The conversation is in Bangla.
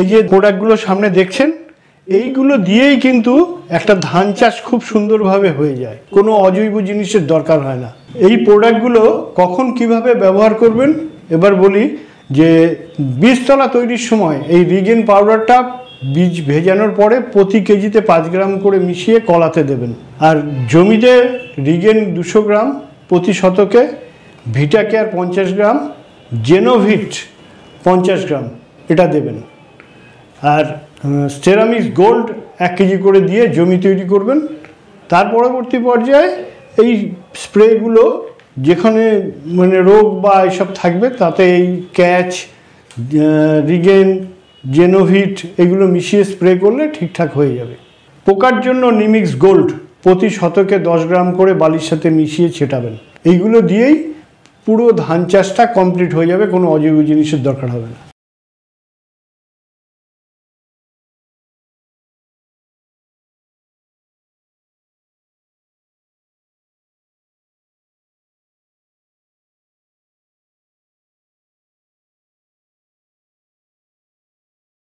এই যে প্রোডাক্টগুলো সামনে দেখছেন, এইগুলো দিয়েই কিন্তু একটা ধান চাষ খুব সুন্দরভাবে হয়ে যায়, কোনো অজৈব জিনিসের দরকার হয় না। এই প্রোডাক্টগুলো কখন কিভাবে ব্যবহার করবেন এবার বলি। যে বীজতলা তৈরির সময় এই রিগেন পাউডারটা বীজ ভেজানোর পরে প্রতি কেজিতে 5 গ্রাম করে মিশিয়ে কলাতে দেবেন। আর জমিতে রিগেন 200 গ্রাম প্রতি শতকে, ভিটাকেয়ার 50 গ্রাম, জেনোভিট 50 গ্রাম এটা দেবেন। আর সেরামিক্স গোল্ড 1 কেজি করে দিয়ে জমি তৈরি করবেন। তার পরবর্তী পর্যায়ে এই স্প্রেগুলো যেখানে মানে রোগ বা এসব থাকবে তাতে এই ক্যাচ, রিগেন, জেনোভিট এগুলো মিশিয়ে স্প্রে করলে ঠিকঠাক হয়ে যাবে। পোকার জন্য নিমিক্স গোল্ড প্রতি শতকে 10 গ্রাম করে বালির সাথে মিশিয়ে ছেটাবেন। এইগুলো দিয়েই পুরো ধান চাষটা কমপ্লিট হয়ে যাবে, কোনো অজৈব জিনিসের দরকার হবে না।